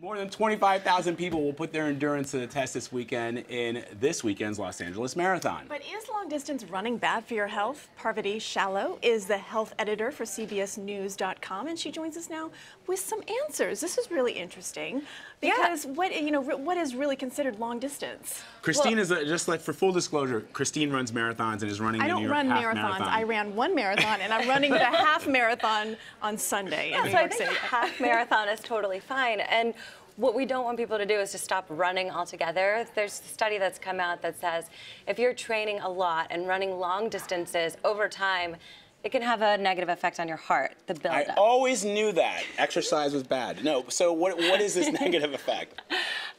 More than 25,000 people will put their endurance to the test this weekend in this weekend's Los Angeles Marathon. But is long-distance running bad for your health? Parvati Shallow is the health editor for CBSNews.com, and she joins us now with some answers. This is really interesting because what is really considered long distance? Christine is just like for full disclosure. Christine runs marathons and is running the New York half marathon. I don't run marathons. I ran one marathon, and I'm running the half marathon on Sunday in New York City. Half marathon is totally fine. And what we don't want people to do is to stop running altogether. There's a study that's come out that says if you're training a lot and running long distances over time, it can have a negative effect on your heart, the buildup. I always knew that exercise was bad. No, so what is this negative effect?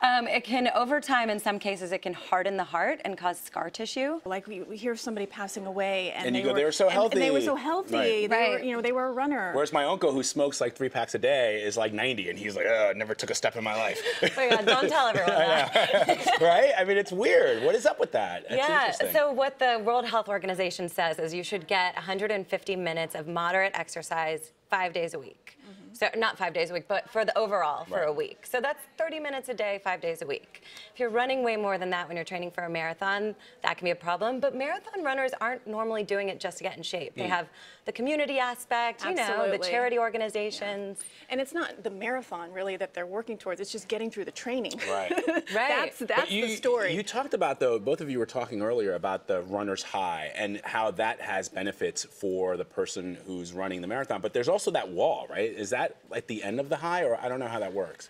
It can, over time, in some cases, it can harden the heart and cause scar tissue. Like we hear of somebody passing away, and you go, they were so healthy. And they were so healthy. Right. They were a runner. Whereas my uncle, who smokes like 3 packs a day, is like 90, and he's like, I never took a step in my life. Oh my God, don't tell everyone that. Right? I mean, it's weird. What is up with that? Yeah, so what the World Health Organization says is you should get 150 minutes of moderate exercise 5 days a week. So not 5 days a week, but for the overall for a week. So that's 30 minutes a day, 5 days a week. If you're running way more than that when you're training for a marathon, that can be a problem. But marathon runners aren't normally doing it just to get in shape. They have the community aspect, you know, the charity organizations. Yeah. And it's not the marathon really that they're working towards. It's just getting through the training. Right. Right. That's the story. You talked about, though, both of you were talking earlier about the runner's high and how that has benefits for the person who's running the marathon. But there's also that wall, right? Is that at the end of the high, or I don't know how that works?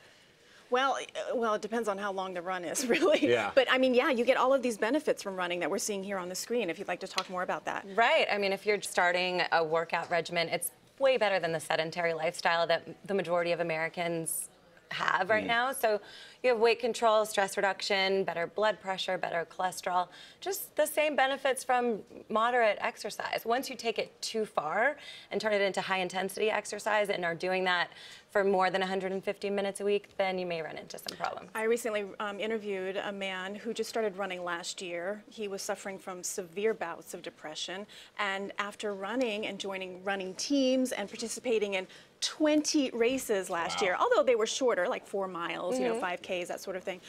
Well, it depends on how long the run is, really. Yeah. But I mean, yeah, you get all of these benefits from running that we're seeing here on the screen. If you'd like to talk more about that. Right. I mean, if you're starting a workout regimen, it's way better than the sedentary lifestyle that the majority of Americans have right now. So you have weight control, stress reduction, better blood pressure, better cholesterol, just the same benefits from moderate exercise. Once you take it too far and turn it into high intensity exercise and are doing that for more than 150 minutes a week, then you may run into some problems. I recently interviewed a man who just started running last year. He was suffering from severe bouts of depression, and after running and joining running teams and participating in 20 races last year, although they were shorter, like 4 miles, you know, 5Ks, that sort of thing,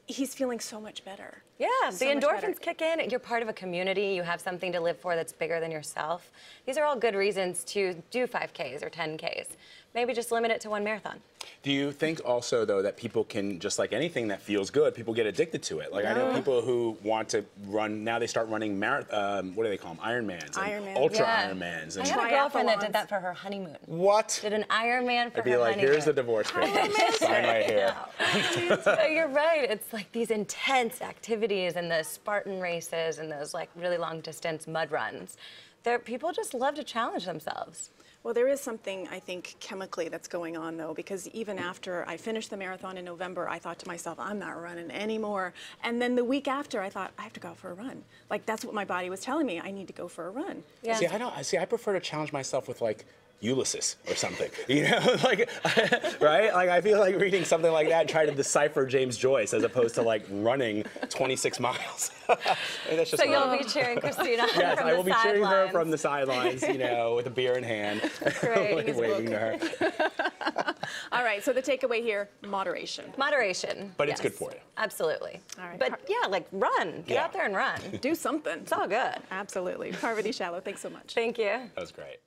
he's feeling so much better. Yeah, the endorphins kick in. You're part of a community. You have something to live for that's bigger than yourself. These are all good reasons to do 5Ks or 10Ks. Maybe just limit it to 1 marathon. Do you think also, though, that people can, just like anything that feels good, people get addicted to it? Like, I know people who want to run, now they start running what do they call them? Ironmans. Ultra Ironmans. I had a girlfriend that did that for her honeymoon. What? Did an Ironman for her honeymoon. I'd be like, here's the divorce papers. Sign right here. You're right. It's like these intense activities and the Spartan races and those like really long distance mud runs. People just love to challenge themselves. Well, there is something, I think, chemically that's going on, though, because even after I finished the marathon in November, I thought to myself, I'm not running anymore. And then the week after, I thought, I have to go for a run. Like, that's what my body was telling me. I need to go for a run. Yeah. See, I prefer to challenge myself with, like, Ulysses or something, you know, like, right? Like, I feel like reading something like that and trying to decipher James Joyce as opposed to, like, running 26 miles. That's just so you'll be cheering Christina yes, from I will be cheering her from the sidelines. sidelines, you know, with a beer in hand, waving to her. All right, so the takeaway here, moderation. Moderation. But it's good for you. Absolutely. All right. But yeah, like run. Get out there and run. Do something. It's all good. Absolutely. Parvati Shallow, thanks so much. Thank you. That was great.